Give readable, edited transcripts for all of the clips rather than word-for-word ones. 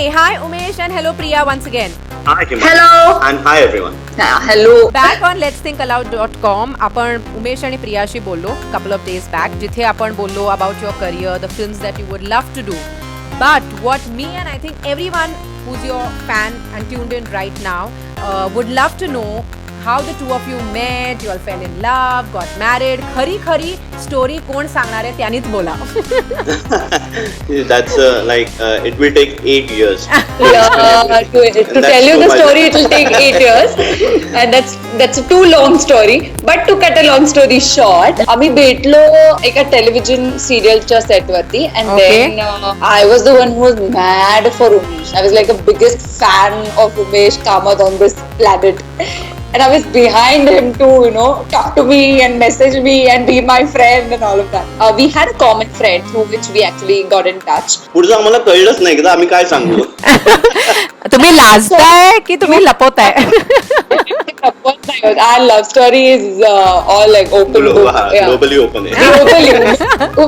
Hey, hi Umesh and hello Priya once again. Hi, Hima. Hello. And hi, everyone. Hello. Back on letsthinkaloud.com आपण उमेश आणि प्रियाशी बोललो couple of days back जिथे आपण बोललो about your career, the films that you would love to do. But what me and I think everyone who's your fan and tuned in right now would love to know how the two of you met, you all fell in love, got married. खरी story कोण सांगणार आहे त्यांनीच बोला. That's it will take 8 years. To tell you the story, it will take 8 years, and that's a too long story. But to cut a long story short, आम्ही भेटलो एका television serial च्या set वरती, and then I was the one who was mad for Umesh. I was like the biggest fan of Umesh Kamath on this planet. And I was behind him to, talk to me and message me and be my friend and all of that. We had a common friend through which we actually got in touch. पुढचं आम्हाला कळलंच नाही का आम्ही काय सांगू. तुम्ही लाजताय की तुम्ही लपवताय? Our love story is all like open book. Globally open. Globally.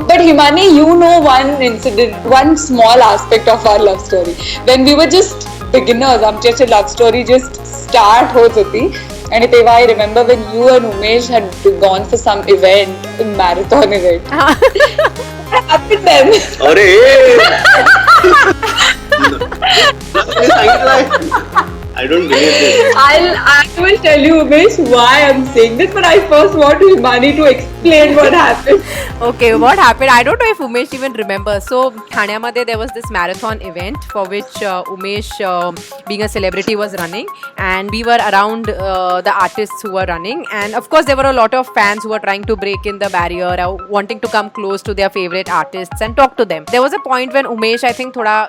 But Himani, you know one incident, one small aspect of our love story. When we were just beginners, आमची अशी love story just start होत होती. आणि तेव्हा I remember when you and Umesh had gone for some event, marathon event. What happened then? अरे I don't believe this. I will tell you, Umesh, why I'm saying this, but I first want Himani to explain what happened. Okay, what happened? I don't know if Umesh even remembers. So, Thane there was this marathon event for which Umesh, being a celebrity, was running, and we were around the artists who were running, and of course there were a lot of fans who were trying to break in the barrier, wanting to come close to their favorite artists and talk to them. There was a point when Umesh, I think, thoda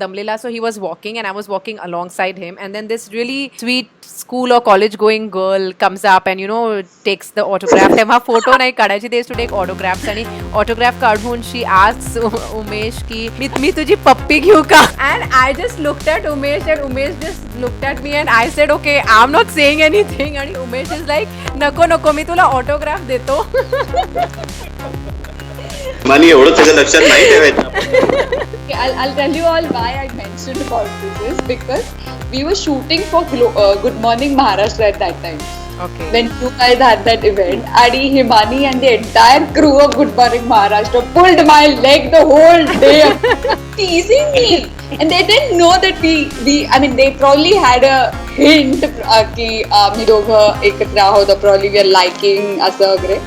damlela, so he was walking, and I was walking alongside him, and then this really sweet school or college going girl comes up and takes the autograph. तेव्हा photo नाही काढायची, they used to take autographs, आणि autograph काढून she asks Umesh की मी तुझी पप्पी घेऊ का? And I just looked at Umesh and Umesh just looked at me and I said okay, I'm not saying anything, आणि Umesh is like नको मी तुला autograph देतो. मला एवढं सगळं लक्षात नाही ठेवायचं. I'll tell you all why I mentioned about this is because we were shooting for Good Morning Maharashtra at that time. Okay. When you guys had that event, Adi, Himani and the entire crew of Good Morning Maharashtra pulled my leg the whole day, teasing me. And they didn't know that they probably had a hint की आम्ही दोघं एकत्र आहोत, probably we are liking असं वगैरे.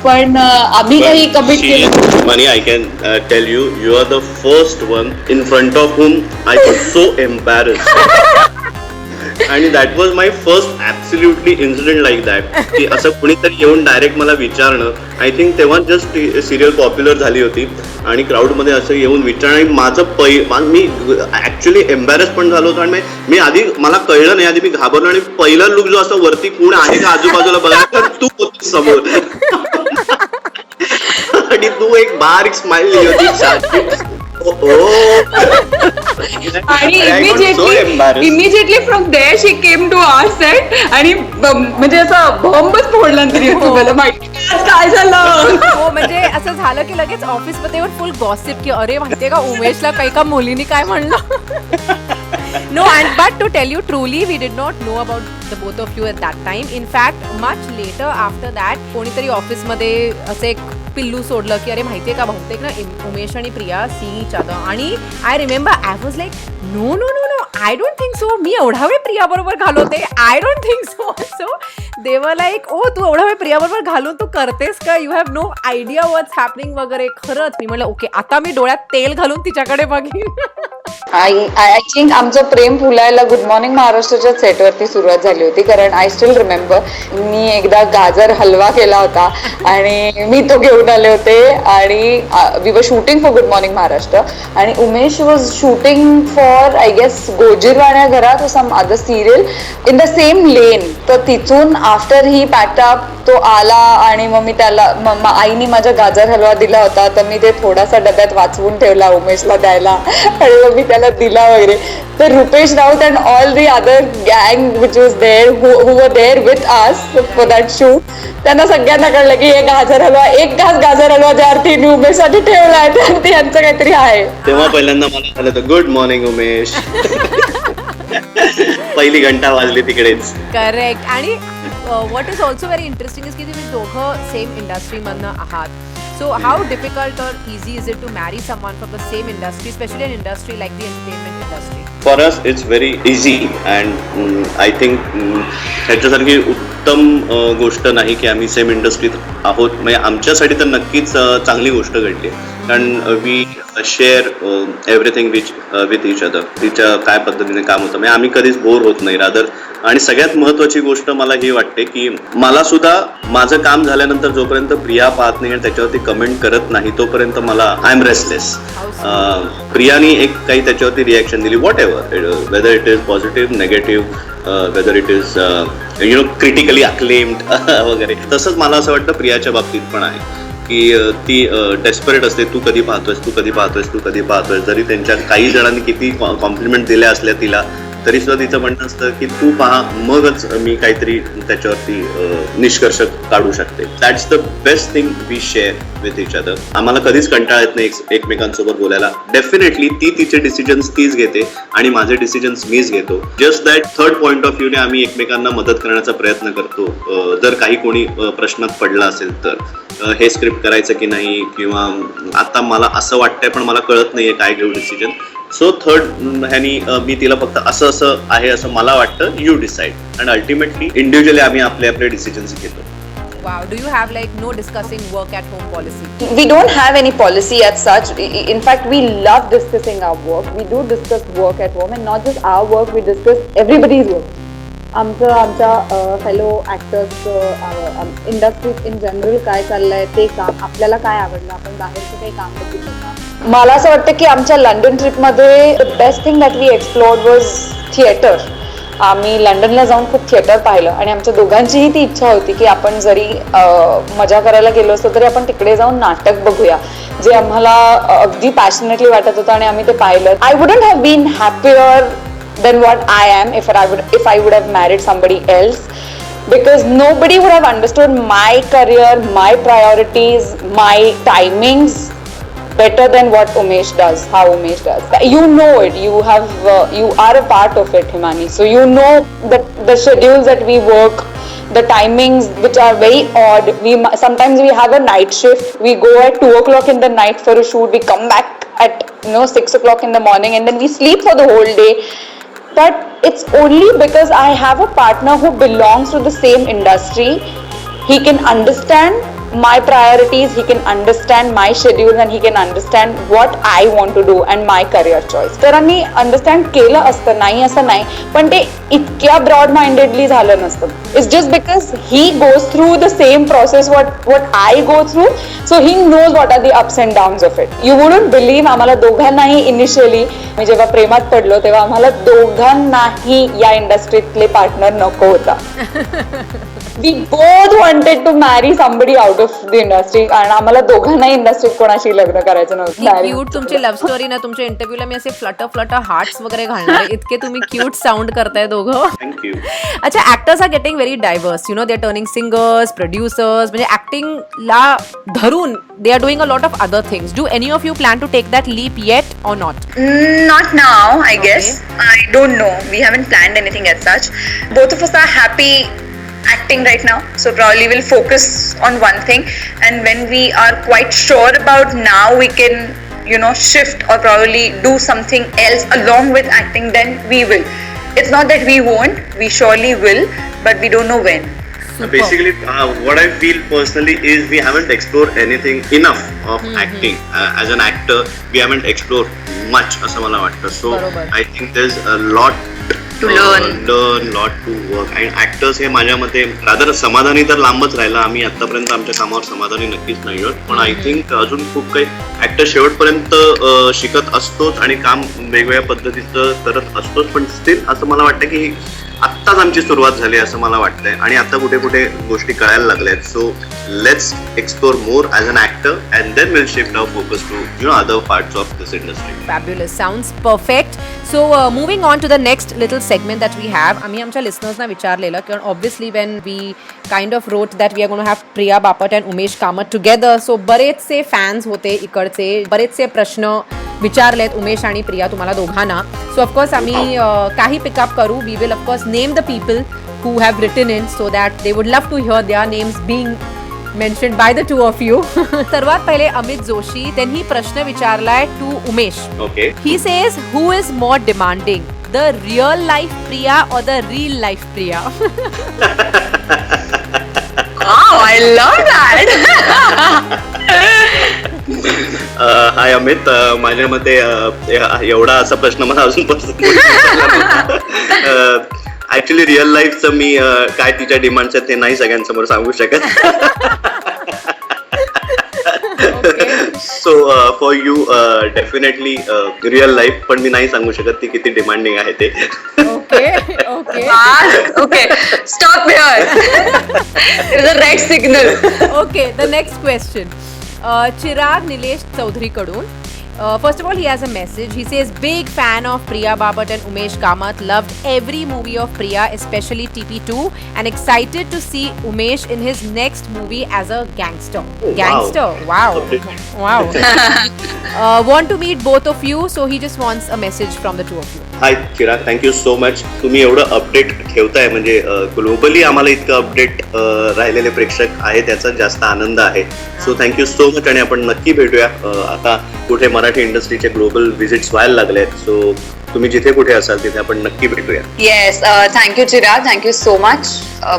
पण आम्ही काही कमिट केलं. Mani, I can tell you, you are the first one in front of whom I was so embarrassed. आणि that was my first absolutely incident like that. की असं कुणीतरी येऊन डायरेक्ट मला विचारणं. आय थिंक तेव्हा जस्ट सिरियल पॉप्युलर झाली होती आणि क्राऊडमध्ये असं येऊन विचारणं, आणि माझं मी ऍक्च्युली एम्बॅरेस पण झालो होतो. आणि मी आधी मला कळलं नाही, आधी मी घाबरलो, आणि पहिला लुक जो असं वरती कोण आहे का आजूबाजूला बघायला, तर तू होतीस समोर. आणि तू एक बारीक स्माइल दिली होती. आणि immediately from there she came to our set आणि म्हणजे असं बॉम्बच फोडला तरी तुम्हाला माहिती काय झालं. हो, म्हणजे असं झालं की लगेच ऑफिसमध्ये फुल गॉसिप की अरे माहितीये का उमेशला काही का मुलीनी काय म्हणलं. No, but to tell you truly, we did not know about the both of you at that time. In fact, much later after that, कोणीतरी ऑफिसमध्ये असं एक पिल्लू सोडलं की अरे माहितीये का बहुतेक ना उमेश आणि प्रिया seeing each other. आणि I remember I was like no I don't think so. मी एवढा वेळ प्रिया बरोबर घालवते, I don't think so. So they were like ओ तू एवढा वेळ प्रिया बरोबर घालून तू करतेस का, you have no idea what's happening वगैरे. खरंच मी म्हणलं ओके आता मी डोळ्यात तेल घालून तिच्याकडे बघीन. आय थिंक आमचं प्रेम फुलायला गुड मॉर्निंग महाराष्ट्राच्या सेटवरती सुरुवात झाली होती. कारण आय स्टील रिमेंबर मी एकदा गाजर हलवा केला होता आणि मी तो घेऊन आले होते, आणि we were shooting for good morning Maharashtra, आणि Umesh was shooting for I guess Gojirvanya Gharat some other serial in the same lane. तर तिथून आफ्टर ही पॅटअप तो आला, आणि मग मी त्याला आईने माझा गाजर हलवा दिला होता, तर मी ते थोडासा डब्यात वाचवून ठेवला उमेशला द्यायला, आणि मग मी त्याला दिला वगैरे. तर Rupesh Raut and all the other गँग which was there who were there with us for that shoot, त्यांना सगळ्यांना कळलं की एक घास गाजर हलवा ज्या अर्थी उमेशसाठी ठेवलाय तर ते यांचं काहीतरी आहे. तेव्हा पहिल्यांदा मला झालं तर गुड मॉर्निंग उमेश. पहिली घंटा वाजली तिकडेच. करेक्ट. आणि what is also very interesting is की तुम्ही दोघं सेम इंडस्ट्रीमधनं आहात. So how difficult or easy is it to marry someone from the same industry, specially an industry like the entertainment industry? For us it's very easy and I think ह्याच्यासारखी उत्तम गोष्ट नाही की आम्ही सेम इंडस्ट्रीत आहोत. म्हणजे आमच्यासाठी तर नक्कीच चांगली गोष्ट घडली, कारण we share everything with each other. तिच्या काय पद्धतीने काम होतं, म्हणजे आम्ही कधीच बोर होत नाही रादर. आणि सगळ्यात महत्त्वाची गोष्ट मला ही वाटते की मला सुद्धा माझं काम झाल्यानंतर जोपर्यंत प्रिया पाहत नाही आणि त्याच्यावरती कमेंट करत नाही तोपर्यंत मला आय एम रेस्टलेस. प्रियानी एक काही त्याच्यावरती रिॲक्शन दिली, what ever, whether it is positive, negative, whether it is critically acclaimed वगैरे. तसंच मला असं वाटतं प्रियाच्या बाबतीत पण आहे की ती डेस्परेट असते, तू कधी पाहतोयस, तू कधी पाहतोयस, तू कधी पाहतोयस. जरी त्यांच्या काही जणांनी किती कॉम्प्लिमेंट दिल्या असल्या तिला, तरी सुद्धा तिचं म्हणणं असतं की तू पहा, मगच मी काहीतरी त्याच्यावरती निष्कर्ष काढू शकते. That's the best thing we share with each other. आम्हाला कधीच कंटाळा येत नाही एकमेकांसोबत बोलायला. डेफिनेटली ती तिचे डिसिजन्स तीच घेते आणि माझे डिसिजन्स मीच घेतो. Just that third point of व्ह्यूने आम्ही एकमेकांना मदत करण्याचा प्रयत्न करतो. जर काही कोणी प्रश्नात पडला असेल तर हे स्क्रिप्ट करायचं की नाही, किंवा आता मला असं वाटतंय पण मला कळत नाहीये काय घेऊ डिसिजन. सो थर्ड ह्यानी मी तिला फक्त असं असं आहे असं मला वाटतं, you decide. And ultimately individually आम्ही आपले आपले डिसिजन्स घेतो. Wow, do you have like no discussing work at home policy? We don't have any policy as such. In fact, we love discussing our work. We do discuss work at home, and not just our work, we discuss everybody's work. आमच्या fellow actors इंडस्ट्रीत in general काय चाललंय, ते काम आपल्याला काय आवडलं, आपण बाहेरचं काही काम बघितलं का. मला असं वाटतं की आमच्या लंडन ट्रिपमध्ये the best thing that we explored was theatre. आम्ही लंडनला जाऊन खूप थिएटर पाहिलं आणि आमच्या दोघांचीही ती इच्छा होती की आपण जरी मजा करायला गेलो असतो तरी आपण तिकडे जाऊन नाटक बघूया, जे आम्हाला अगदी पॅशनेटली वाटत होतं आणि आम्ही ते पाहिलं. I wouldn't have been happier than what I am if I would have married somebody else, because nobody would have understood my career, my priorities, my timings better than what Umesh does, how Umesh does. You know it, you are a part of it, Himani, so you know that the schedules that we work, the timings which are very odd. Sometimes we have a night shift, we go at 2 o'clock in the night for a shoot, we come back at 6 o'clock in the morning, and then we sleep for the whole day. But it's only because I have a partner who belongs to the same industry. He can understand my priorities, he can understand my schedule, and he can understand what I want to do and my career choice. तर आम्ही understand केलं असतं, नाही असं नाही, पण ते इतक्या ब्रॉड माइंडेडली झालं नसतं. It's just because he goes through the same process what I go through, so he knows what are the ups and downs of it. You wouldn't believe, आम्हाला दोघांनाही इनिशियली मी जेव्हा प्रेमात पडलो तेव्हा आम्हाला दोघांनाही या इंडस्ट्रीतले पार्टनर नको होता. We both wanted to marry somebody out of the industry, आणि आम्हाला दोघांना इंडस्ट्रीत कोणाशी लग्न करायचं नव्हतं. क्यूट तुमची लव्ह स्टोरी ना, तुमच्या इंटरव्ह्यूला मी असे फ्लटर हार्ट्स वगैरे घालणार, इतके तुम्ही क्यूट साऊंड करताय दोघं. थँक्यू. अच्छा, actors are getting very diverse, they are turning singers, producers, म्हणजे ऍक्टिंगला धरून they are doing a lot of other things. Do any of you plan to take that leap yet or not? Not now, I guess. I don't know. We haven't planned anything as such. Both of us are happy acting right now, so probably we'll focus on one thing, and when we are quite sure about now, we can shift or probably do something else along with acting, then we will. It's not that we won't, we surely will, but we don't know when. Basically, what I feel personally is we haven't explored anything enough of acting. As an actor, we haven't explored much, असं मला वाटतं. So I think there's a lot to learn, lot to work. And actors हे माझ्या मते rather समाधानी तर लांबच राहिला. आम्ही आतापर्यंत आमच्या कामावर समाधानी नक्कीच नाही आहोत, पण आय थिंक अजून खूप काही ऍक्टर शेवटपर्यंत शिकत असतोच आणि काम वेगवेगळ्या पद्धतीचं करत असतोच. पण स्टील असं मला वाटतं की आत्ताच आमची सुरुवात झाली असं मला वाटतंय आणि आता कुठे कुठे गोष्टी कळायला लागल्यात. So let's explore more as an actor and then will shift our focus to other parts of this industry. Fabulous. Sounds perfect. So moving on to the next little segment that we have. आम्ही आमच्या लिसनर्सना विचारलेलं कारण obviously when we kind of wrote that we are gonna have Priya Bapat and Umesh Kamat together. So बरेचसे fans होते इकडचे, बरेचसे प्रश्न विचारलेत उमेश आणि प्रिया तुम्हाला दोघांना. सो ऑफकोर्स आम्ही काही पिकअप करू. We will of course name the people who have written in so that they would love to hear their names being mentioned by the two of you. सर्वात पहिले अमित जोशी, त्यांनी प्रश्न विचारलाय to Umesh. Okay. He says, who is more demanding, the real life Priya or the real life Priya? Wow, I love that. हाय अमित, माझ्या मते एवढा असा प्रश्न मला अजूनपासून ऍक्च्युली रिअल लाईफचं मी काय तिच्या डिमांड्स आहेत ते नाही सगळ्यांसमोर सांगू शकत. So for you definitely real life, पण मी नाही सांगू शकत ती किती डिमांडिंग आहे ते. Okay, stop here. There is a red signal. Okay, the next question. Chirag Nilesh Chaudhary कडून. First of all, he has a message. He says, big fan of Priya Bapat and Umesh Kamath. Loved every movie of Priya, especially TP2, and excited to see Umesh in his next movie as a gangster. Oh, Gangster, wow. Want to meet both of you, so he just wants a message from the two of you. High Chirag, thank you so much. तुम्ही एवढं update ठेवताय म्हणजे globally आम्हाला इतकं update राहिलेले प्रेक्षक आहे त्याचा जास्त आनंद आहे. सो थँक्यू सो मच आणि आपण नक्की भेटूया. आता कुठे मराठी इंडस्ट्रीचे ग्लोबल व्हिजिट्स व्हायला लागले आहेत. सो तुम्ही जिथे कुठे असाल तिथे आपण नक्की भेटूया. Yes, thank you Chirag, thank you so much.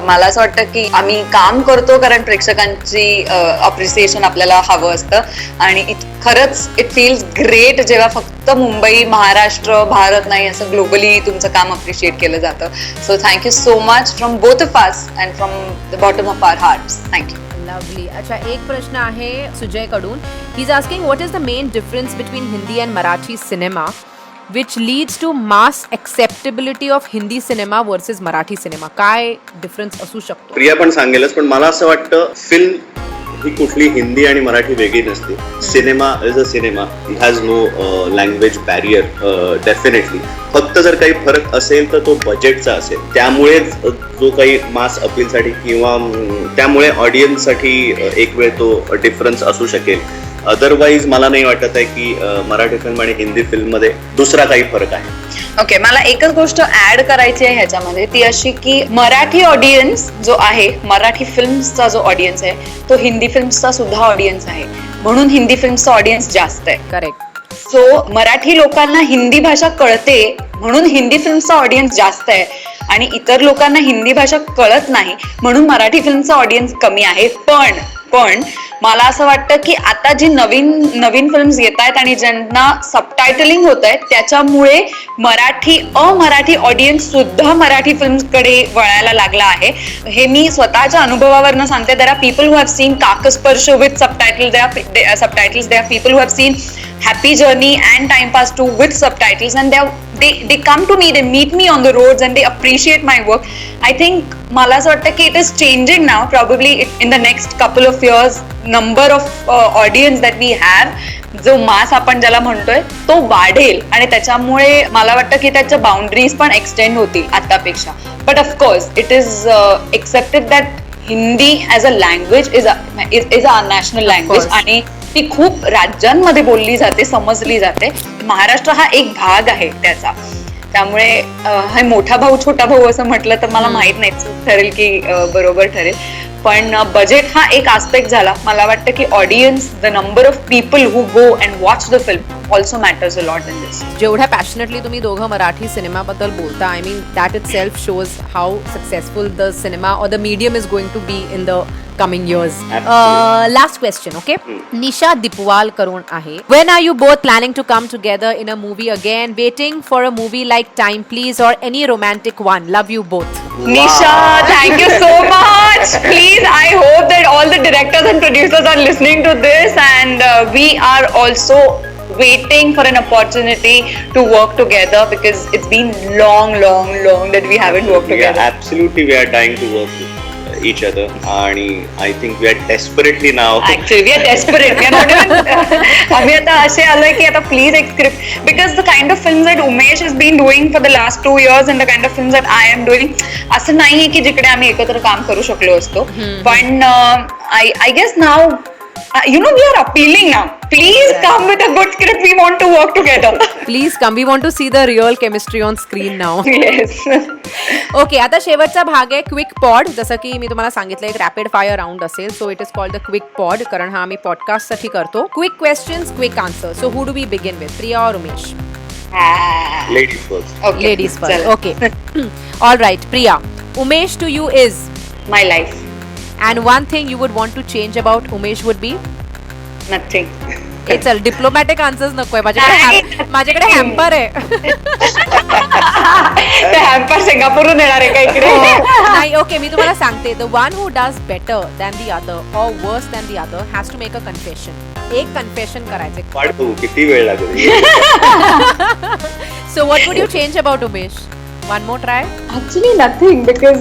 मला असं वाटतं की आम्ही काम करतो कारण प्रेक्षकांची अप्रिसिएशन आपल्याला हवं असतं आणि खरंच इट फील्स ग्रेट जेव्हा फक्त मुंबई, महाराष्ट्र, भारत नाही असं ग्लोबली तुमचं काम अप्रिशिएट केलं जातं. So thank you so much from both of us and from the bottom of our hearts. Thank you. Lovely. अच्छा, एक प्रश्न आहे सुजय कडून. He is asking what is the main difference between Hindi and Marathi cinema which leads to mass acceptability of Hindi cinema versus Marathi cinema. काय difference असू शकतो? प्रिया पण सांगेलच, पण मला असं वाटतं फिल्म ही कुठली हिंदी आणि मराठी वेगळी नसते. Cinema is a cinema, it has no language barrier. Definitely फक्त जर काही फरक असेल तर तो बजेटचा असेल. त्यामुळेच जो काही मास अपीलसाठी किंवा त्यामुळे ऑडियन्ससाठी एक वेळ तो डिफरन्स असू शकेल. अदरवाईज मला नाही वाटत आहे की मराठी फिल्म आणि हिंदी फिल्म मध्ये दुसरा काही फरक आहे. ओके, मला एकच गोष्ट ऍड करायची आहे ह्याच्यामध्ये, ती अशी की मराठी ऑडियन्स जो आहे, मराठी फिल्म्सचा जो ऑडियन्स आहे तो हिंदी फिल्म्सचा सुद्धा ऑडियन्स आहे, म्हणून हिंदी फिल्मचा ऑडियन्स जास्त आहे. करेक्ट. सो मराठी लोकांना हिंदी भाषा कळते म्हणून हिंदी फिल्मचा ऑडियन्स जास्त आहे आणि इतर लोकांना हिंदी भाषा कळत नाही म्हणून मराठी फिल्मचा ऑडियन्स कमी आहे. पण मला असं वाटतं की आता जी नवीन फिल्म्स येत आहेत आणि ज्यांना सबटायटलिंग होत आहे त्याच्यामुळे अमराठी ऑडियन्स सुद्धा मराठी फिल्म्सकडे वळायला लागला आहे. हे मी स्वतःच्या अनुभवावरनं सांगते. There are people who have seen Kaksparsh with subtitles, there are people who have seen Happy Journey and Time Pass 2 with subtitles, and they come to me, they meet me on the roads and they appreciate my work. I think मला असं वाटतं की it is changing now, probably in the next couple of years number of audience that we have, जो मास आपण ज्याला म्हणतोय तो वाढेल आणि त्याच्यामुळे मला वाटतं की त्याच्या बाउंड्रीज पण एक्सटेंड होतील आतापेक्षा. But of course it is accepted that Hindi as a language is a national language आणि ती खूप राज्यांमध्ये बोलली जाते, समजली जाते. महाराष्ट्र हा एक भाग आहे त्याचा. त्यामुळे हे मोठा भाऊ छोटा भाऊ असं म्हटलं तर मला माहित नाही ठरेल की बरोबर ठरेल. पण बजेट हा एक आस्पेक्ट झाला. मला वाटतं की audience, the number of people who go and watch the film also matters a lot in this. जेवढ्या पॅशनेटली तुम्ही दोघं मराठी सिनेमाबद्दल बोलता, I mean that itself shows how successful the cinema or the medium is going to be in the coming years. Last question, okay? Nisha Dipwal करून आहे. When are you both planning to come together in a movie again? Waiting for a movie like Time Please or any romantic one. Love you both. Wow. Nisha, thank you so much. Please, I hope that all the directors and producers are listening to this, and we are also waiting for an opportunity to work together because it's been long that we haven't worked together. Absolutely, we are dying to work with each other, आणि I think we are desperately now. Actually, we are desperate. We are not even. आम्ही आता असे आलोय की आता please एक script because the kind of films that Umesh is been doing for the last 2 years and the kind of films that I am doing, असं नाहीये की जिकडे आम्ही एकत्र काम करू शकलो असतो. पण I guess now we are appealing now. Please come with a good script. We want to work together. Please come. We want to see the real chemistry on screen now. Yes. Okay, आता शेवटचा भाग आहे quick pod. जसं की मी तुम्हाला सांगितलं एक rapid fire round असेल, so it is called the quick pod, कारण हा आम्ही पॉडकास्टसाठी करतो. Quick questions, quick answer. So who do we begin with, Priya or Umesh? Ladies first. Okay. Ladies first. चल. Okay. All right, Priya. Umesh to you is, My life. and one thing you would want to change about Umesh would be? Nothing. हे चल, diplomatic answers नकोय माझ्याकडे hamper आहे. ते hamper सिंगापूरहून येणार आहे का इकडे? नाही, ओके, मी तुम्हाला सांगते. The one who does better than the other or worse than the other has to make a confession. एक कन्फेशन करायचे. वाट बघू किती वेळ लागेल. So what would you change about Umesh? One more try. Actually nothing because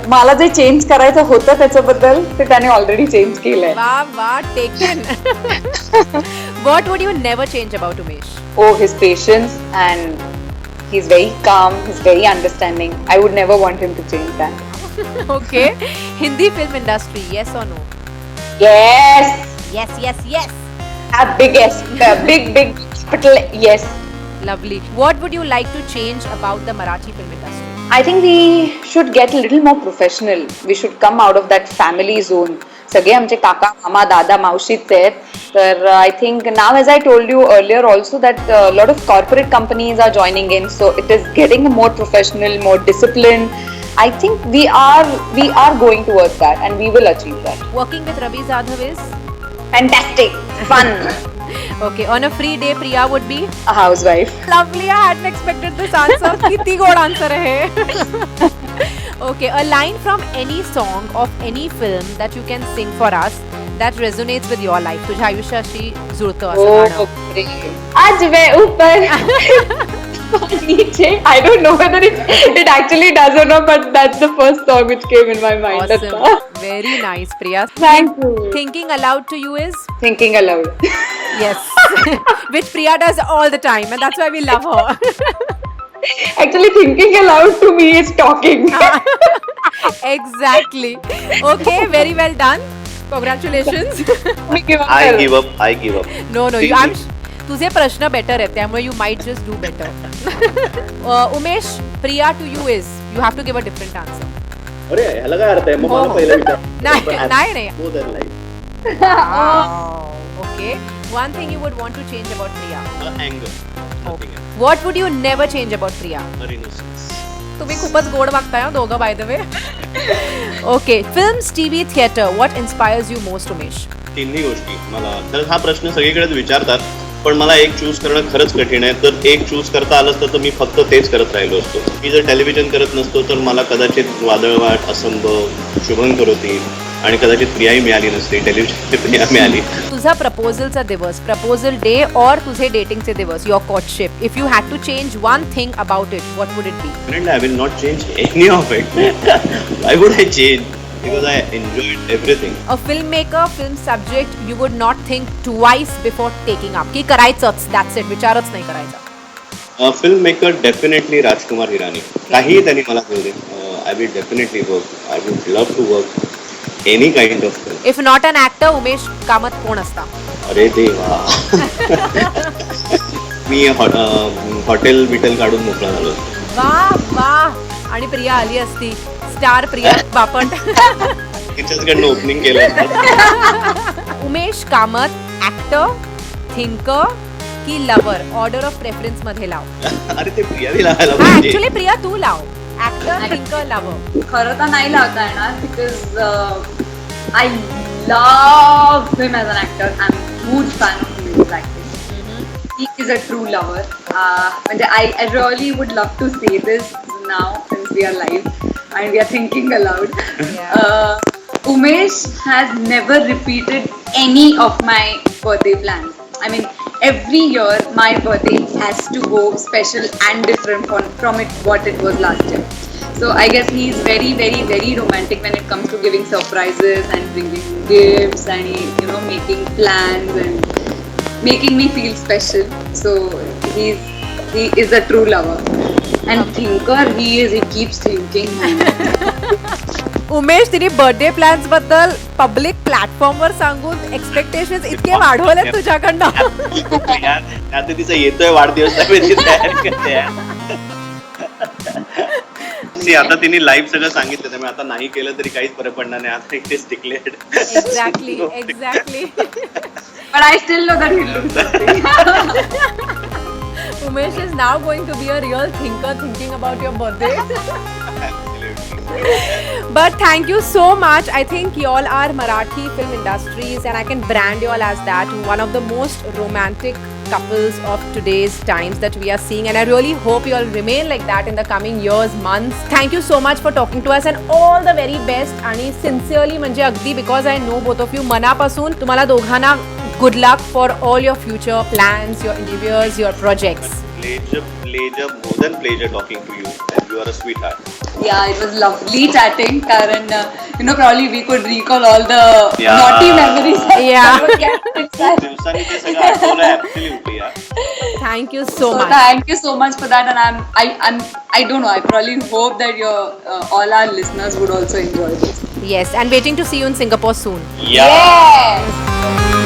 मला जे change करायचं होतं त्याच्याबद्दल ते त्याने ऑलरेडी चेंज केलंय. वा taken. What would you never change about Umesh? Oh, his patience, and he's very calm, he's very understanding. I would never want him to change that. Okay. Hindi film industry, yes or no? Yes! Yes. A big yes. Big capital yes. Lovely. What would you like to change about the Marathi film industry? I think we should get a little more professional. We should come out of that family zone. सगळे आमचे काका मामा दादा मावशीच आहेत. तर I think now, as I told you earlier also, that a lot of corporate companies are joining in, so it is getting more professional, more disciplined. I think we are going towards that, and we will achieve that. Working with Ravi Zadhav is? Fantastic, fun. Okay, on a free day, Priya would be? A housewife. Lovely, I hadn't expected this answer. किती गोड answer है. Okay, a line from any song of any film that you can sing for us that resonates with your life. तुझ्या आयुष्याशी जुळतं असं गाणं. आज मैं ऊपर नीचे. I don't know whether it actually does or not, but that's the first song which came in my mind. Awesome. Very nice, Priya. Thank you. Thinking aloud to you is? Thinking aloud. Yes. Which Priya does all the time, and that's why we love her. Actually, thinking aloud to me is talking. Exactly. Okay, very well done. Congratulations. I give up. No, तुझे प्रश्न better आहेत त्यामुळे you might just do better. Umesh, Priya to you is, you have to give a different answer. अरे ह्याला काय अर्थ आहे? मग मला पहिला विचार. नाही. More than life. Okay. One thing you would want to change about Priya? Anger. Nothing else. What would you never change about Priya? Her innocence. तुम्ही खूपच गोड वागताय दोघं, by the way. Okay. Films, TV, theatre, what inspires you most Umesh? तिन्ही गोष्टी मला. तर हा प्रश्न सगळीकडेच विचारतात, पण मला एक चूज करणं खरंच कठीण आहे. तर एक चूज करता आलं असतं तर मी फक्त तेच करत राहिलो असतो. मी जर टेलिव्हिजन करत नसतो तर मला कदाचित वादळवाट, असंभव, शुभंकरोती आणि कदाचित प्रियाही मिळाली नसते. टेलिव्हिजनची प्रिया मिळाली. तुझा प्रपोजलचा दिवस, प्रपोजल डे और तुझे डेटिंगचे दिवस, your courtship, if you had to change one thing about it, what would it be? Definitely, I will not change any of it. Why would I change? Because I enjoyed everything. A filmmaker, film subject you would not think twice before taking up, की करायचंच, that's it, विचारच नाही करायचा. Film maker definitely Rajkumar Hirani. काहीही त्यांनी मला देऊ दे, I will definitely work. I would love to work any kind of film. If not an actor, Umesh Kamat कोण असता? अरे देवा. मी हॉटेल बिटेल काढून मोकळा झालो. वाह. आणि प्रिया आली असती, स्टार प्रिया बापट. तिच्याचकडनं ओपनिंग केलं. उमेश कामत, ऍक्टर, थिंकर की लवर? ऑर्डर ऑफ प्रेफरन्स मध्ये लाव. अरे ते प्रियावी लावायला पाहिजे. ऍक्च्युली प्रिया तू लाव, ऍक्टर, थिंकर, लवर. खरं तर नाही लावता येणार because I love him as an actor. I am huge fan of his acting. He is a true lover. म्हणजे I really would love to say this now since we are live and we are thinking aloud. Umesh has never repeated any of my birthday plans. I mean, every year my birthday has to go special and different from it what it was last year. So I guess he's very, very, very romantic when it comes to giving surprises and bringing gifts and making plans and making me feel special. So he is a true lover and thinker. He keeps thinking. Umesh, तिने birthday plans बद्दल public प्लॅटफॉर्मवर सांगून expectations इतके वाढवले तुझ्याकडनं. यार आता तिचा येतोय वाढदिवस त्यामुळे ती तयारी करते यार. See, आता तिने लाईव्ह सगळं सांगितलं त्यामुळे आता नाही केलं तरी काहीच फरक पडणार नाही. आता it declared. Exactly. But I still know that he'll do something. Umesh is now going to be a real thinker, thinking about your birthday. But thank you so much. I think y'all are Marathi film industries, and I can brand y'all as that, one of the most romantic couples of today's times that we are seeing, and I really hope you all remain like that in the coming years, months. Thank you so much for talking to us, and all the very best. आणि sincerely म्हणजे अगदी, because I know both of you, मनापासून तुम्हाला दोघांना good luck for all your future plans, your endeavors, your projects. Pleasure, more than pleasure talking to you, and you are a sweetheart. Yeah, it was lovely chatting, Karan. Probably we could recall all the naughty memories. Yeah. दिवसांनी ते सगळं आठवलंय absolutely यार. Thank you so So much. thank you so much for that, and I don't know. I probably hope that your all our listeners would also enjoy this. Yes, and waiting to see you in Singapore soon. Yeah. Yes.